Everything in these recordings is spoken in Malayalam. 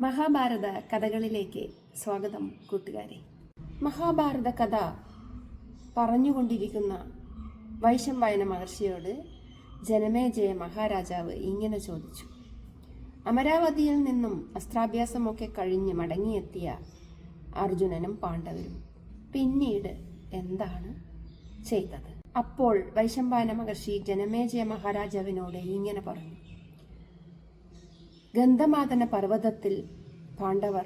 മഹാഭാരത കഥകളിലേക്ക് സ്വാഗതം കൂട്ടുകാരെ. മഹാഭാരത കഥ പറഞ്ഞുകൊണ്ടിരിക്കുന്ന വൈശമ്പായന മഹർഷിയോട് ജനമേജയ മഹാരാജാവ് ഇങ്ങനെ ചോദിച്ചു. അമരാവതിയിൽ നിന്നും അസ്ത്രാഭ്യാസമൊക്കെ കഴിഞ്ഞ് മടങ്ങിയെത്തിയ അർജുനനും പാണ്ഡവരും പിന്നീട് എന്താണ് ചെയ്തത്? അപ്പോൾ വൈശമ്പായന മഹർഷി ജനമേജയ മഹാരാജാവിനോട് ഇങ്ങനെ പറഞ്ഞു. ഗന്ധമാദന പർവ്വതത്തിൽ പാണ്ഡവർ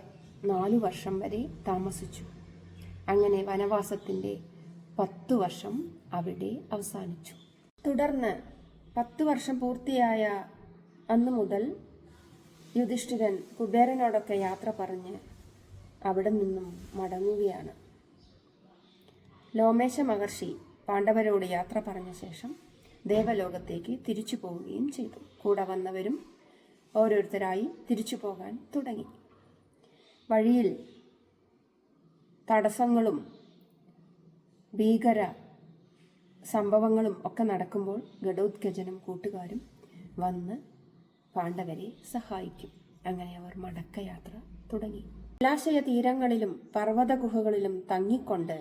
4 വർഷം വരെ താമസിച്ചു. അങ്ങനെ വനവാസത്തിന്റെ 10 വർഷം അവിടെ അവസാനിച്ചു. തുടർന്ന് 10 വർഷം പൂർത്തിയായ അന്നു മുതൽ യുധിഷ്ഠിരൻ കുബേരനോടൊക്കെ യാത്ര പറഞ്ഞ് അവിടെ നിന്നും മടങ്ങുകയാണ്. ലോമേശ മഹർഷി പാണ്ഡവരോട് യാത്ര പറഞ്ഞ ശേഷം ദേവലോകത്തേക്ക് തിരിച്ചു പോവുകയും ചെയ്തു. കൂടെ വന്നവരും ഓരോരുത്തരായി തിരിച്ചു പോകാൻ തുടങ്ങി. വഴിയിൽ തടസ്സങ്ങളും ഭീകര സംഭവങ്ങളും ഒക്കെ നടക്കുമ്പോൾ ഘടോത്കചനും കൂട്ടുകാരും വന്ന് പാണ്ഡവരെ സഹായിക്കും. അങ്ങനെ അവർ മടക്കയാത്ര തുടങ്ങി. ജലാശയ തീരങ്ങളിലും പർവ്വത ഗുഹകളിലും തങ്ങിക്കൊണ്ട്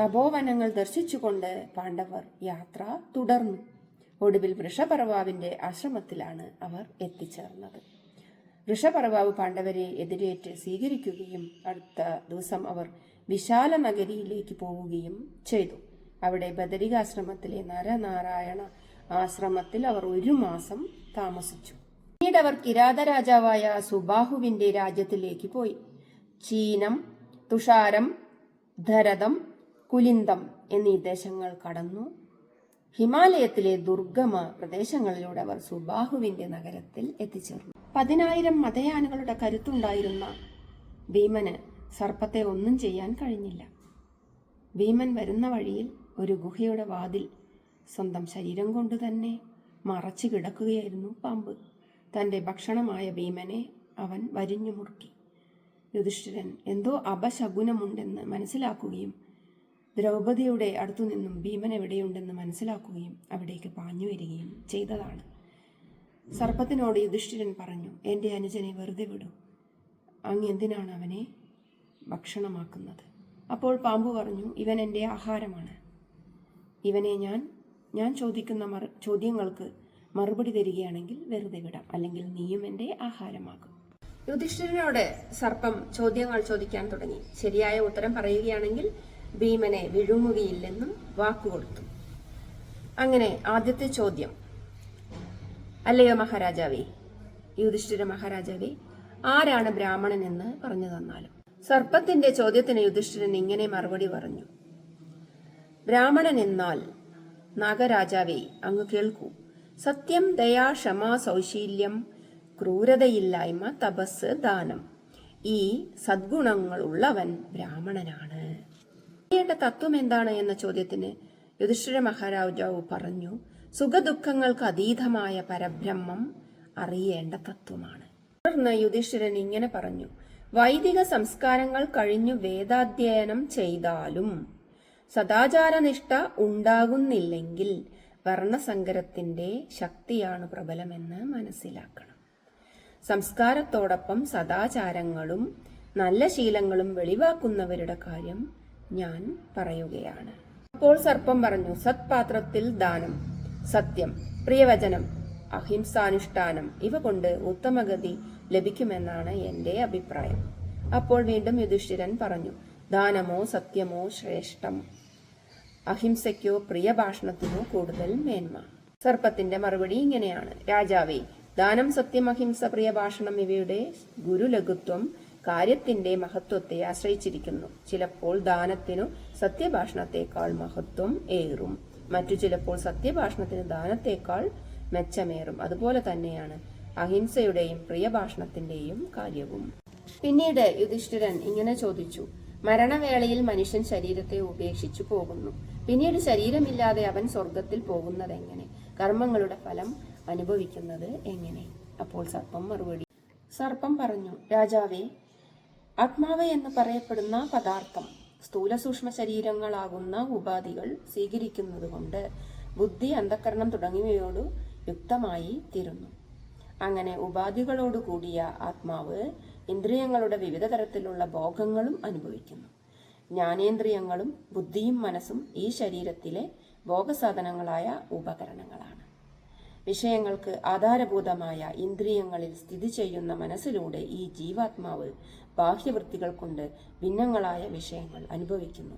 തപോവനങ്ങൾ ദർശിച്ചുകൊണ്ട് പാണ്ഡവർ യാത്ര തുടർന്നു. ഒടുവിൽ വൃഷപർവാവിന്റെ ആശ്രമത്തിലാണ് അവർ എത്തിച്ചേർന്നത്. വൃഷപർവാവ് പാണ്ഡവരെ എതിരേറ്റ് സ്വീകരിക്കുകയും അടുത്ത ദിവസം അവർ വിശാല നഗരിയിലേക്ക് പോവുകയും ചെയ്തു. അവിടെ ബദരികാശ്രമത്തിലെ നരനാരായണ ആശ്രമത്തിൽ അവർ 1 മാസം താമസിച്ചു. പിന്നീട് അവർ കിരാത രാജാവായ സുബാഹുവിന്റെ രാജ്യത്തിലേക്ക് പോയി. ചീനം, തുഷാരം, ധരതം, കുലിന്തം എന്നീ ദേശങ്ങൾ കടന്നു. ഹിമാലയത്തിലെ ദുർഗമ പ്രദേശങ്ങളിലൂടെ അവർ സുബാഹുവിന്റെ നഗരത്തിൽ എത്തിച്ചേർന്നു. 10,000 മതയാനകളുടെ കരുത്തുണ്ടായിരുന്ന ഭീമന് സർപ്പത്തെ ഒന്നും ചെയ്യാൻ കഴിഞ്ഞില്ല. ഭീമൻ വരുന്ന വഴിയിൽ ഒരു ഗുഹയുടെ വാതിൽ സ്വന്തം ശരീരം കൊണ്ട് തന്നെ മറച്ചു കിടക്കുകയായിരുന്നു പാമ്പ്. തന്റെ ഭക്ഷണമായ ഭീമനെ അവൻ വരിഞ്ഞു മുറുക്കി. യുധിഷ്ഠിരൻ എന്തോ അപശകുനമുണ്ടെന്ന് മനസ്സിലാക്കുകയും ദ്രൗപദിയുടെ അടുത്തുനിന്നും ഭീമൻ എവിടെയുണ്ടെന്ന് മനസ്സിലാക്കുകയും അവിടേക്ക് പാഞ്ഞു വരികയും ചെയ്തതാണ്. സർപ്പത്തിനോട് യുധിഷ്ഠിരൻ പറഞ്ഞു, എൻ്റെ അനുജനെ വെറുതെ വിടൂ, അങ്ങ് എന്തിനാണ് അവനെ ഭക്ഷണമാക്കുന്നത്? അപ്പോൾ പാമ്പ് പറഞ്ഞു, ഇവൻ എൻ്റെ ആഹാരമാണ്. ഇവനെ ഞാൻ ചോദിക്കുന്ന ചോദ്യങ്ങൾക്ക് മറുപടി തരികയാണെങ്കിൽ വെറുതെ വിടാം, അല്ലെങ്കിൽ നീയും എൻ്റെ ആഹാരമാകും. യുധിഷ്ഠിരനോട് സർപ്പം ചോദ്യങ്ങൾ ചോദിക്കാൻ തുടങ്ങി. ശരിയായ ഉത്തരം പറയുകയാണെങ്കിൽ ഭീമനെ വിഴുങ്ങുകയില്ലെന്നും വാക്കുകൊടുത്തു. അങ്ങനെ ആദ്യത്തെ ചോദ്യം, അല്ലയോ മഹാരാജാവേ, യുധിഷ്ഠിര മഹാരാജാവേ, ആരാണ് ബ്രാഹ്മണൻ എന്ന് പറഞ്ഞു തന്നാലും. സർപ്പത്തിന്റെ ചോദ്യത്തിന് യുധിഷ്ഠിരൻ ഇങ്ങനെ മറുപടി പറഞ്ഞു. ബ്രാഹ്മണൻ എന്നാൽ, നാഗരാജാവേ, അങ്ങ് കേൾക്കൂ. സത്യം, ദയ, ക്ഷമ, സൗശീല്യം, ക്രൂരതയില്ലായ്മ, തപസ്, ദാനം, ഈ സദ്ഗുണങ്ങളുള്ളവൻ ബ്രാഹ്മണനാണ്. അറിയേണ്ട തത്വം എന്താണ് എന്ന ചോദ്യത്തിന് യുധിഷ്ഠിര മഹാരാജാവ് പറഞ്ഞു, സുഖദുഃഖങ്ങൾക്ക് അതീതമായ പരബ്രഹ്മം അറിയേണ്ട തത്വമാണ്. തുടർന്ന് യുധിഷ്ഠിരൻ ഇങ്ങനെ പറഞ്ഞു, വൈദിക സംസ്കാരങ്ങൾ കഴിഞ്ഞു വേദാധ്യയനം ചെയ്താലും സദാചാരനിഷ്ഠ ഉണ്ടാകുന്നില്ലെങ്കിൽ വർണ്ണസങ്കരത്തിന്റെ ശക്തിയാണ് പ്രബലമെന്ന് മനസ്സിലാക്കണം. സംസ്കാരത്തോടൊപ്പം സദാചാരങ്ങളും നല്ല ശീലങ്ങളും വെളിവാക്കുന്നവരുടെ കാര്യം ഞാൻ പറയുകയാണ്. അപ്പോൾ സർപ്പം പറഞ്ഞു, സത്പാത്രത്തിൽ ദാനം, സത്യം, പ്രിയവചനം, അഹിംസാനുഷ്ഠാനം ഇവ കൊണ്ട് ഉത്തമഗതി ലഭിക്കുമെന്നാണ് എൻ്റെ അഭിപ്രായം. അപ്പോൾ വീണ്ടും യുധിഷ്ഠിരൻ പറഞ്ഞു, ദാനമോ സത്യമോ ശ്രേഷ്ഠം, അഹിംസയ്ക്കോ പ്രിയഭാഷണത്തിനോ കൂടുതൽ മേന്മ. സർപ്പത്തിന്റെ മറുപടി ഇങ്ങനെയാണ്, രാജാവേ, ദാനം, സത്യം, അഹിംസ, പ്രിയഭാഷണം ഇവയുടെ ഗുരുലഘുത്വം കാര്യത്തിന്റെ മഹത്വത്തെ ആശ്രയിച്ചിരിക്കുന്നു. ചിലപ്പോൾ ദാനത്തിനു സത്യഭാഷണത്തെക്കാൾ മഹത്വം ഏറും, മറ്റു ചിലപ്പോൾ സത്യഭാഷണത്തിന് ദാനത്തെക്കാൾ മെച്ചമേറും. അതുപോലെ തന്നെയാണ് അഹിംസയുടെയും പ്രിയഭാഷണത്തിന്റെയും കാര്യവും. പിന്നീട് യുധിഷ്ഠിരൻ ഇങ്ങനെ ചോദിച്ചു, മരണവേളയിൽ മനുഷ്യൻ ശരീരത്തെ ഉപേക്ഷിച്ചു പോകുന്നു. പിന്നീട് ശരീരമില്ലാതെ അവൻ സ്വർഗത്തിൽ പോകുന്നതെങ്ങനെ? കർമ്മങ്ങളുടെ ഫലം അനുഭവിക്കുന്നത് എങ്ങനെ? അപ്പോൾ സർപ്പം പറഞ്ഞു, രാജാവേ, ആത്മാവ് എന്ന് പറയപ്പെടുന്ന പദാർത്ഥം സ്ഥൂല സൂക്ഷ്മ ശരീരങ്ങളാകുന്ന ഉപാധികൾ സ്വീകരിക്കുന്നത് കൊണ്ട് ബുദ്ധി, അന്ധകരണം തുടങ്ങിയവയോട് യുക്തമായി തീരുന്നു. അങ്ങനെ ഉപാധികളോട് കൂടിയ ആത്മാവ് ഇന്ദ്രിയങ്ങളുടെ വിവിധ തരത്തിലുള്ള ഭോഗങ്ങളും അനുഭവിക്കുന്നു. ജ്ഞാനേന്ദ്രിയങ്ങളും ബുദ്ധിയും മനസ്സും ഈ ശരീരത്തിലെ ഭോഗസാധനങ്ങളായ ഉപകരണങ്ങളാണ്. വിഷയങ്ങൾക്ക് ആധാരഭൂതമായ ഇന്ദ്രിയങ്ങളിൽ സ്ഥിതി ചെയ്യുന്ന മനസ്സിലൂടെ ഈ ജീവാത്മാവ് ബാഹ്യവൃത്തികൾ കൊണ്ട് ഭിന്നങ്ങളായ വിഷയങ്ങൾ അനുഭവിക്കുന്നു.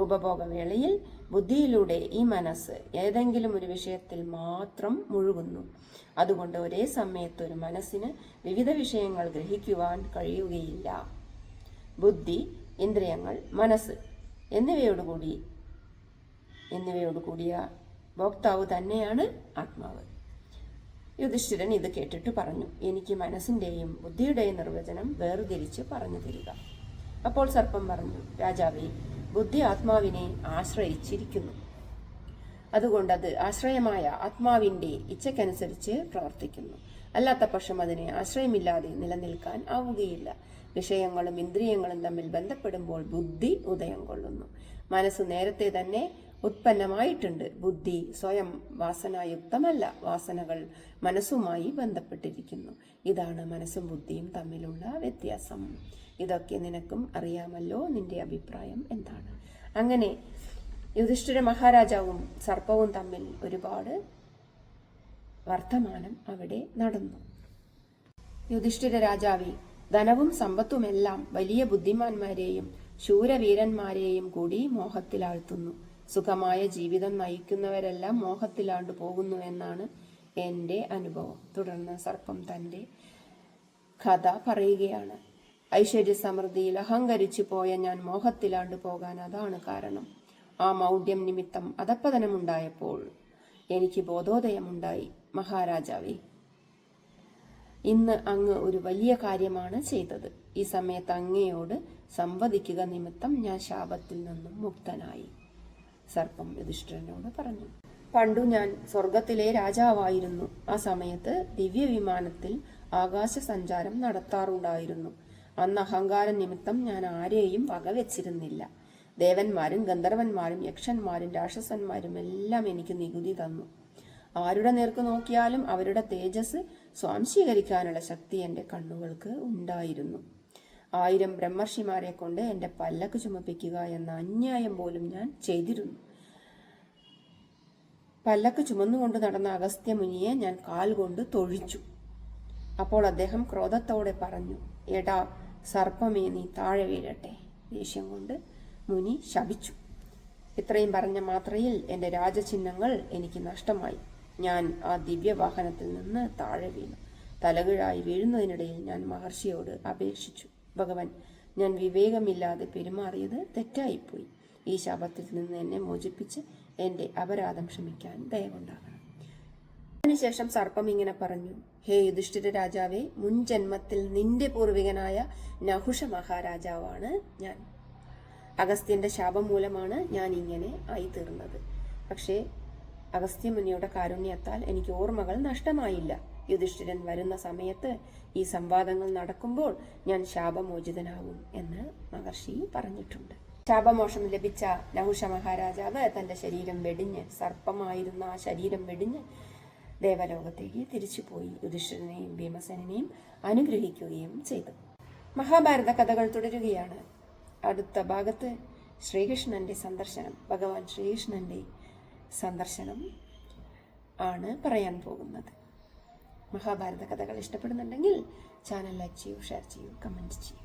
ഉപഭോഗവേളയിൽ ബുദ്ധിയിലൂടെ ഈ മനസ്സ് ഏതെങ്കിലും ഒരു വിഷയത്തിൽ മാത്രം മുഴുകുന്നു. അതുകൊണ്ട് ഒരേ സമയത്ത് ഒരു മനസ്സിന് വിവിധ വിഷയങ്ങൾ ഗ്രഹിക്കുവാൻ കഴിയുകയില്ല. ബുദ്ധി, ഇന്ദ്രിയങ്ങൾ, മനസ്സ് എന്നിവയോടുകൂടിയ ഭോക്താവ് തന്നെയാണ് ആത്മാവ്. യുധിഷ്ഠിരൻ ഇത് കേട്ടിട്ട് പറഞ്ഞു, എനിക്ക് മനസ്സിന്റെയും ബുദ്ധിയുടെയും നിർവചനം വേർതിരിച്ച് പറഞ്ഞു തരിക. അപ്പോൾ സർപ്പം പറഞ്ഞു, രാജാവേ, ബുദ്ധി ആത്മാവിനെ ആശ്രയിച്ചിരിക്കുന്നു. അതുകൊണ്ട് അത് ആശ്രയമായ ആത്മാവിന്റെ ഇച്ഛയ്ക്കനുസരിച്ച് പ്രവർത്തിക്കുന്നു. അല്ലാത്ത പക്ഷം അതിനെ ആശ്രയമില്ലാതെ നിലനിൽക്കാൻ ആവുകയില്ല. വിഷയങ്ങളും ഇന്ദ്രിയങ്ങളും തമ്മിൽ ബന്ധപ്പെടുമ്പോൾ ബുദ്ധി ഉദയം കൊള്ളുന്നു. മനസ്സ് നേരത്തെ തന്നെ ഉത്പന്നമായിട്ടുണ്ട്. ബുദ്ധി സ്വയം വാസനായുക്തമല്ല. വാസനകൾ മനസ്സുമായി ബന്ധപ്പെട്ടിരിക്കുന്നു. ഇതാണ് മനസ്സും ബുദ്ധിയും തമ്മിലുള്ള വ്യത്യാസം. ഇതൊക്കെ നിനക്കും അറിയാമല്ലോ. നിന്റെ അഭിപ്രായം എന്താണ്? അങ്ങനെ യുധിഷ്ഠിര മഹാരാജാവും സർപ്പവും തമ്മിൽ ഒരുപാട് വർത്തമാനം അവിടെ നടന്നു. യുധിഷ്ഠിര രാജാവേ, ധനവും സമ്പത്തുമെല്ലാം വലിയ ബുദ്ധിമാന്മാരെയും ശൂരവീരന്മാരെയും കൂടി മോഹത്തിലാഴ്ത്തുന്നു. സുഖമായ ജീവിതം നയിക്കുന്നവരെല്ലാം മോഹത്തിലാണ്ടു പോകുന്നു എന്നാണ് എൻ്റെ അനുഭവം. തുടർന്ന് സർപ്പം തൻ്റെ കഥ പറയുകയാണ്. ഐശ്വര്യ സമൃദ്ധിയിൽ അഹങ്കരിച്ചു പോയ ഞാൻ മോഹത്തിലാണ്ടു പോകാൻ അതാണ് കാരണം. ആ മൗഢ്യം നിമിത്തം അധപ്പതനമുണ്ടായപ്പോൾ എനിക്ക് ബോധോദയമുണ്ടായി. മഹാരാജാവേ, ഇന്ന് അങ്ങ് ഒരു വലിയ കാര്യമാണ് ചെയ്തത്. ഈ സമയത്ത് അങ്ങയോട് സംവദിക്കുക നിമിത്തം ഞാൻ ശാപത്തിൽ നിന്നും മുക്തനായി. സർപ്പം യുധിഷ്ഠിരനോട് പറഞ്ഞു, പണ്ടു ഞാൻ സ്വർഗത്തിലെ രാജാവായിരുന്നു. ആ സമയത്ത് ദിവ്യവിമാനത്തിൽ ആകാശ സഞ്ചാരം നടത്താറുണ്ടായിരുന്നു. അന്ന് അഹങ്കാര നിമിത്തം ഞാൻ ആരെയും വകവെച്ചിരുന്നില്ല. ദേവന്മാരും ഗന്ധർവന്മാരും യക്ഷന്മാരും രാക്ഷസന്മാരും എല്ലാം എനിക്ക് നികുതി തന്നു. ആരുടെ നേർക്ക് നോക്കിയാലും അവരുടെ തേജസ് സ്വാംശീകരിക്കാനുള്ള ശക്തി എൻ്റെ കണ്ണുകൾക്ക് ഉണ്ടായിരുന്നു. 1000 ബ്രഹ്മർഷിമാരെ കൊണ്ട് എൻ്റെ പല്ലക്ക് ചുമപ്പിക്കുക എന്ന അന്യായം പോലും ഞാൻ ചെയ്തിരുന്നു. പല്ലക്ക് ചുമന്നുകൊണ്ട് നടന്ന അഗസ്ത്യമുനിയെ ഞാൻ കാൽ കൊണ്ട് തൊഴിച്ചു. അപ്പോൾ അദ്ദേഹം ക്രോധത്തോടെ പറഞ്ഞു, എടാ സർപ്പമേ, നീ താഴെ വീഴട്ടെ. ദേഷ്യം കൊണ്ട് മുനി ശപിച്ചു. ഇത്രയും പറഞ്ഞ മാത്രയിൽ എൻ്റെ രാജചിഹ്നങ്ങൾ എനിക്ക് നഷ്ടമായി. ഞാൻ ആ ദിവ്യവാഹനത്തിൽ നിന്ന് താഴെ വീണു. തലകീഴായി വീഴുന്നതിനിടയിൽ ഞാൻ മഹർഷിയോട് അപേക്ഷിച്ചു, ഭഗവൻ, ഞാൻ വിവേകമില്ലാതെ പെരുമാറിയത് തെറ്റായിപ്പോയി. ഈ ശാപത്തിൽ നിന്ന് എന്നെ മോചിപ്പിച്ച് എൻ്റെ അപരാധം ക്ഷമിക്കാൻ ദയവുണ്ടാകണം. അതിനുശേഷം സർപ്പം ഇങ്ങനെ പറഞ്ഞു, ഹേ യുധിഷ്ഠിര രാജാവേ, മുൻ ജന്മത്തിൽ നിന്റെ പൂർവികനായ നഹുഷ മഹാരാജാവാണ് ഞാൻ. അഗസ്ത്യന്റെ ശാപം മൂലമാണ് ഞാൻ ഇങ്ങനെ ആയിത്തീർന്നത്. പക്ഷേ അഗസ്ത്യമുനിയുടെ കാരുണ്യത്താൽ എനിക്ക് ഓർമ്മകൾ നഷ്ടമായില്ല. യുധിഷ്ഠിരൻ വരുന്ന സമയത്ത് ഈ സംവാദങ്ങൾ നടക്കുമ്പോൾ ഞാൻ ശാപമോചിതനാവും എന്ന് മഹർഷി പറഞ്ഞിട്ടുണ്ട്. ശാപമോക്ഷം ലഭിച്ച നഹുഷ മഹാരാജാവ് തന്റെ ശരീരം വെടിഞ്ഞ്, സർപ്പമായിരുന്ന ആ ശരീരം വെടിഞ്ഞ് ദേവലോകത്തേക്ക് തിരിച്ചുപോയി യുധിഷ്ഠിരനെയും ഭീമസേനെയും അനുഗ്രഹിക്കുകയും ചെയ്തു. മഹാഭാരത കഥകൾ തുടരുകയാണ്. അടുത്ത ഭാഗത്ത് ശ്രീകൃഷ്ണന്റെ സന്ദർശനം, ഭഗവാൻ ശ്രീകൃഷ്ണന്റെ സന്ദർശനം ആണ് പറയാൻ പോകുന്നത്. മഹാഭാരത കഥകൾ ഇഷ്ടപ്പെടുന്നുണ്ടെങ്കിൽ ചാനൽ ലൈക്ക് ചെയ്യൂ, ഷെയർ ചെയ്യൂ, കമൻറ്റ് ചെയ്യൂ.